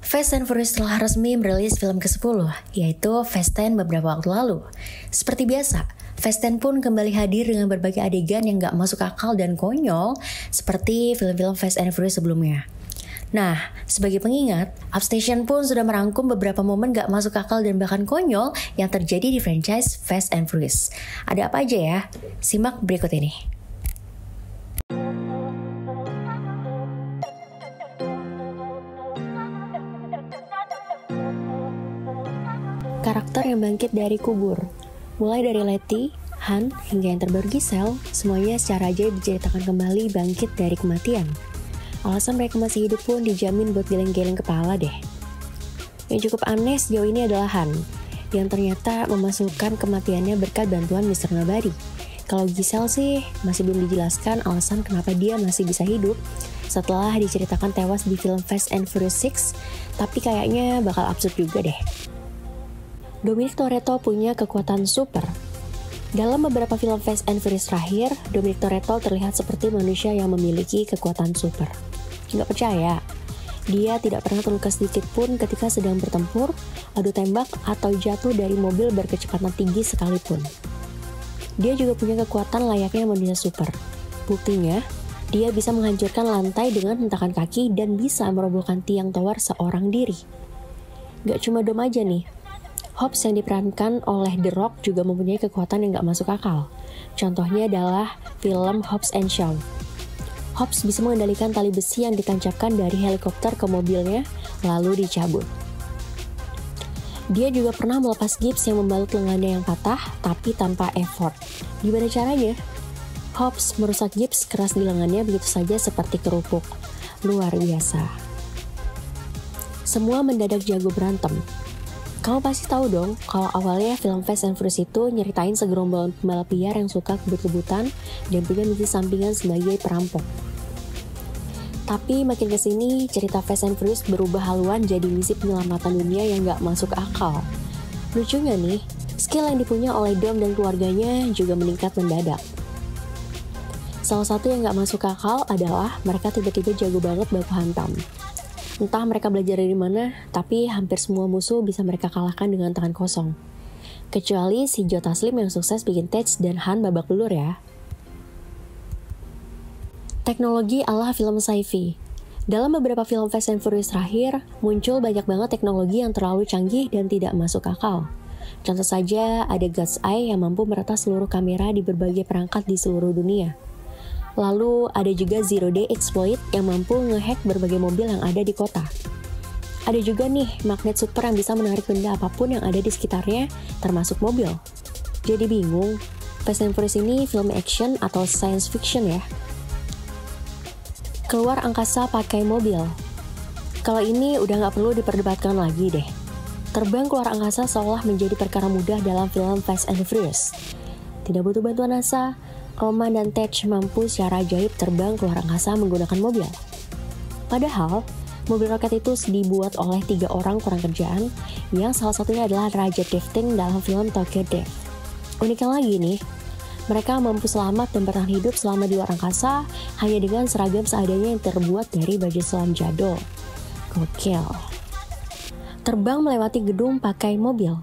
Fast and Furious telah resmi merilis film ke-10, yaitu Fast 10 beberapa waktu lalu. Seperti biasa, Fast 10 pun kembali hadir dengan berbagai adegan yang gak masuk akal dan konyol, seperti film-film Fast and Furious sebelumnya. Nah, sebagai pengingat, Upstation pun sudah merangkum beberapa momen gak masuk akal dan bahkan konyol yang terjadi di franchise Fast and Furious. Ada apa aja ya? Simak berikut ini. Karakter yang bangkit dari kubur. Mulai dari Letty, Han, hingga yang terbaru Giselle, semuanya secara ajaib diceritakan kembali bangkit dari kematian. Alasan mereka masih hidup pun dijamin buat geleng-geleng kepala deh. Yang cukup aneh sejauh ini adalah Han, yang ternyata memasukkan kematiannya berkat bantuan Mr. Nobody. Kalau Giselle sih, masih belum dijelaskan alasan kenapa dia masih bisa hidup setelah diceritakan tewas di film Fast and Furious 6, tapi kayaknya bakal absurd juga deh. Dominic Toretto punya kekuatan super. Dalam beberapa film Fast and Furious terakhir, Dominic Toretto terlihat seperti manusia yang memiliki kekuatan super. Nggak percaya? Dia tidak pernah terluka sedikit pun ketika sedang bertempur, adu tembak, atau jatuh dari mobil berkecepatan tinggi sekalipun. Dia juga punya kekuatan layaknya manusia super. Buktinya, dia bisa menghancurkan lantai dengan hentakan kaki dan bisa merobohkan tiang tower seorang diri. Nggak cuma Dom aja nih. Hobbs yang diperankan oleh The Rock juga mempunyai kekuatan yang gak masuk akal. Contohnya adalah film Hobbs and Shaw. Hobbs bisa mengendalikan tali besi yang ditancapkan dari helikopter ke mobilnya, lalu dicabut. Dia juga pernah melepas gips yang membalut lengannya yang patah, tapi tanpa effort. Gimana caranya? Hobbs merusak gips keras di lengannya begitu saja seperti kerupuk. Luar biasa. Semua mendadak jago berantem. Kamu pasti tahu dong, kalau awalnya film Fast and Furious itu nyeritain segerombol pembalap liar yang suka kebut-kebutan dan punya misi sampingan sebagai perampok. Tapi makin kesini, cerita Fast and Furious berubah haluan jadi misi penyelamatan dunia yang gak masuk akal. Lucunya nih, skill yang dipunya oleh Dom dan keluarganya juga meningkat mendadak. Salah satu yang gak masuk akal adalah mereka tiba-tiba jago banget baku hantam. Entah mereka belajar dari mana, tapi hampir semua musuh bisa mereka kalahkan dengan tangan kosong. Kecuali si Joe Taslim yang sukses bikin Tej dan Han babak belur ya. Teknologi ala film sci-fi. Dalam beberapa film Fast and Furious terakhir, muncul banyak banget teknologi yang terlalu canggih dan tidak masuk akal. Contoh saja, ada God's Eye yang mampu meretas seluruh kamera di berbagai perangkat di seluruh dunia. Lalu ada juga Zero Day Exploit yang mampu ngehack berbagai mobil yang ada di kota. Ada juga nih magnet super yang bisa menarik benda apapun yang ada di sekitarnya, termasuk mobil. Jadi bingung, Fast and Furious ini film action atau science fiction ya? Keluar angkasa pakai mobil. Kalau ini udah nggak perlu diperdebatkan lagi deh. Terbang keluar angkasa seolah menjadi perkara mudah dalam film Fast and Furious. Tidak butuh bantuan NASA, Roman dan Tej mampu secara ajaib terbang keluar angkasa menggunakan mobil. Padahal, mobil roket itu dibuat oleh 3 orang kurang kerjaan, yang salah satunya adalah Raja Drifting dalam film Tokyo Drift. Uniknya lagi nih, mereka mampu selamat dan bertahan hidup selama di luar angkasa hanya dengan seragam seadanya yang terbuat dari baju selam jadul. Gokil. Terbang melewati gedung pakai mobil.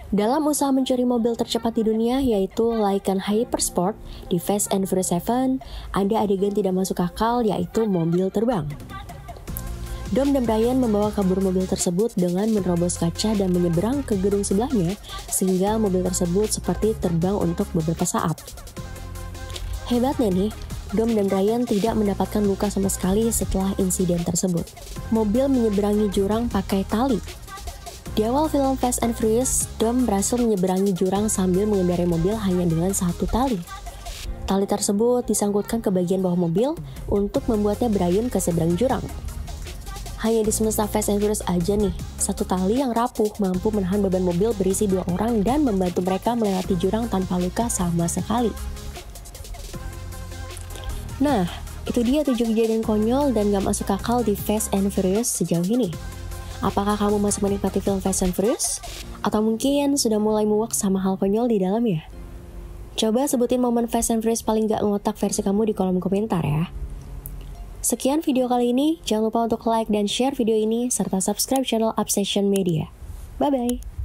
Dalam usaha mencuri mobil tercepat di dunia yaitu Lykan Hypersport di Fast and Furious 7, ada adegan tidak masuk akal yaitu mobil terbang. Dom dan Brian membawa kabur mobil tersebut dengan menerobos kaca dan menyeberang ke gedung sebelahnya sehingga mobil tersebut seperti terbang untuk beberapa saat. Hebatnya nih, Dom dan Brian tidak mendapatkan luka sama sekali setelah insiden tersebut. Mobil menyeberangi jurang pakai tali. Di awal film Fast and Furious, Dom berhasil menyeberangi jurang sambil mengendarai mobil hanya dengan 1 tali. Tali tersebut disangkutkan ke bagian bawah mobil untuk membuatnya berayun ke seberang jurang. Hanya di semesta Fast and Furious aja nih, 1 tali yang rapuh mampu menahan beban mobil berisi 2 orang dan membantu mereka melewati jurang tanpa luka sama sekali. Nah, itu dia 7 kejadian konyol dan gak masuk akal di Fast and Furious sejauh ini. Apakah kamu masih menikmati film Fast and Furious? Atau mungkin sudah mulai muak sama hal konyol di dalamnya? Coba sebutin momen Fast and Furious paling gak ngotak versi kamu di kolom komentar ya. Sekian video kali ini, jangan lupa untuk like dan share video ini, serta subscribe channel Obsession Media. Bye-bye!